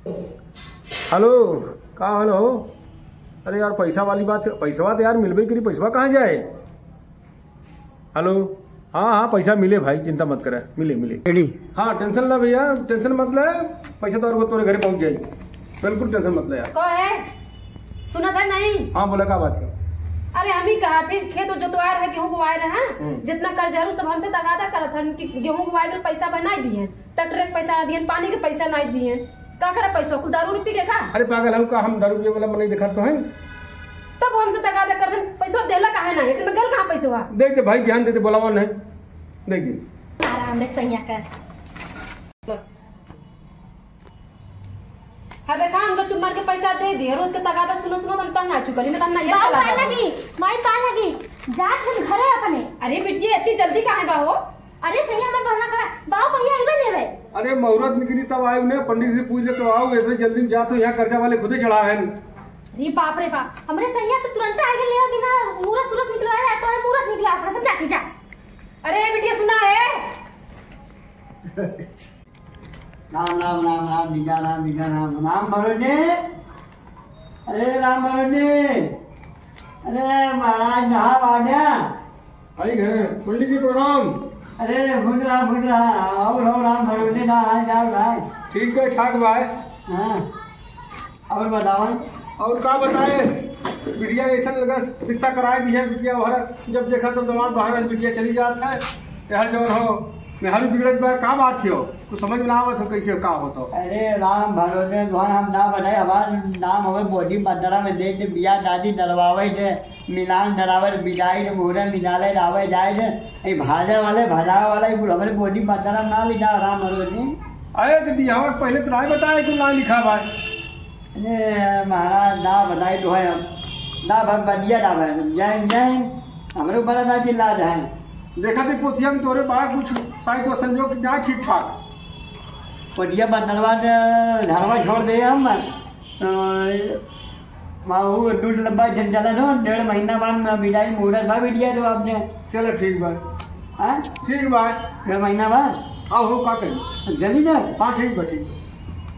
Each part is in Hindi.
हेलो, का हाल हो? अरे यार पैसा वाली बात, पैसा तो यार मिलबे करी, पैसा कहाँ जाए? हेलो, हाँ पैसा मिले भाई, चिंता मत करे, मिले। हाँ टेंशन ना भैया, टेंशन मत ले, पैसा तो और तुम्हारे घर पहुंच जाए, बिल्कुल टेंशन मत ले यार। को है सुना था नहीं? हाँ बोला, क्या बात है? अरे हम ही कहा थे खेत जो तो आए रहे, गेहूं बुआए रहे, जितना कर्जारू सब हमसे तगादा करत हन कि गेहूं बुआए के पैसा बनाई दिए, ट्रैक्टर के पैसा दिए, पानी के पैसा नहीं दिए, का करे पैसा कुल दारू रुपये के का? अरे पागल हम का, हम दारू पिए वाला नहीं देखा तो है, तब हमसे तगादा कर दे, पैसा देला काहे ना? लेकिन गल कहां पैसा? देख दे भाई, ध्यान देते बोलावा नहीं, देख दे आराम से सैया कर। हाँ देखा, हमको चुप मार के पैसा दे दिए, रोज के तगादा सुनो हम तंग आ चुकली, ना तंग ये चला लगी माई पा लगी जात हम घरे अपने। अरे बिटिया इतनी जल्दी काहे बाहो? अरे सैया मन बहना करा बाऊ भैया इवे लेवे। अरे मुहूर्त निकली तब आए ने, पंडित से पूछ ले तो आओ, ऐसे जल्दी में जा तो यहाँ कर्जा वाले खुद ही चढ़ा है। अरे बाप रे बाप, हमरे सैया से तुरंत आगे ले बिना मुहूर्त सूरत निकलवाया है, तो है मुहूर्त निकला अपना सब जाके जा। अरे बिटिया सुना है? राम राम राम राम बीजा राम राम भरोने। अरे राम भरोने, अरे महाराज नहा वाड्या आई घर पंडित जी प्रणाम। अरे भूल रहा और हो राम भरोने ना हाल चाल भाई? ठीक है ठाक भाई। हाँ और बताओ। और क्या बताए, बिटिया ऐसा लगा रिश्ता कराए दिया, बिटिया वह जब देखा तब दामाद बाहर बिटिया चली जाता है, यार जो हो मेहर बिगड़त बा, का बात हो कुछ समझ में ना आवत हो, कैसे का होता? अरे राम भरोने हम ना बनाए, हमारा नाम हमें बॉडी बंदरा में दे दे, बिया दादी डरवावे दे, मिलान धरावर बिगाई दे, मुहरे मिलाले रावे जाए दे, भाजे वाले भजावे वाला हमारे बॉडी बंदरा ना लिखा राम भरोने। अरे तो बिहार पहले तो नहीं बताया क्यों ना लिखा भाई? अरे महाराज ना बनाई तो है ना बढ़िया ना भाई, जैन जैन हमारे ऊपर ना चिल्ला जाए। देखा थे पोथिया में तोरे बाहर कुछ शायद तो संजोग ना ठीक ठाक, बढ़िया बंदरवा धरवा छोड़ दे हम माहू दूध लंबा चला दो, 1.5 महीना बाद बिजाई मुहूर्त भाई बिटिया तो आपने। चलो ठीक बात, हाँ ठीक बात, 1.5 महीना बाद आओ हो का कहीं जल्दी ना। हाँ ठीक बा, ठीक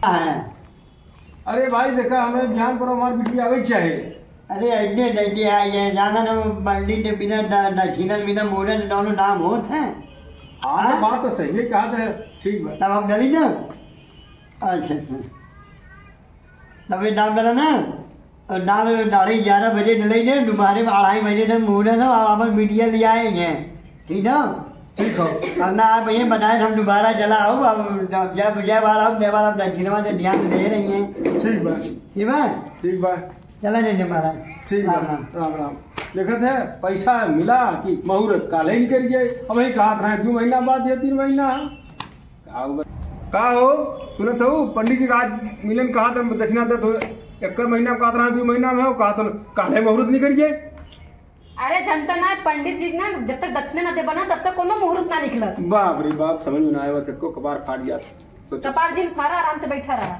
है। अरे भाई देखा हमें ध्यान पर हमारी बिटिया आवे चाहे। अरे ऐसे डैडी है जाना ना बंडी के बिना दक्षिणन बिना मुहूर्त दोनों नाम होते हैं। हाँ बात तो सही है, कहा था ठीक बात। तब आप जल्दी ना। अच्छा तब डाल डाला ना, और डाल 11:30 बजे डले ने, दोपहर में 2:30 बजे तक मुहूर्त है, आप मीडिया ले आएंगे, ठीक है? ठीक हो करना आप भैया बताए हम दोबारा चला आओ, अब जब बार आप दक्षिणवा से ध्यान दे रही हैं। ठीक बात, ठीक है, ठीक बात, चला जाइए महाराज। ठीक है, राम राम। देखा थे पैसा मिला कि मुहूर्त काले ही करिए, अब वही कहा था 2 महीना बाद या 3 महीना का हो सुनत हो, पंडित जी का आज मिलन कहा था, दक्षिणा तो 1 महीना कहा था, 2 महीना में हो कहा तो काले मुहूर्त नहीं करिए। अरे जनता ना पंडित जी ना जब तक दक्षिणा ना दे बना तब तक कोनो मुहूर्त ना निकला। बाप रे बाप, समझ में ना आया, कपार फाट गया। कपार जी फाड़ा, आराम से बैठा रहा।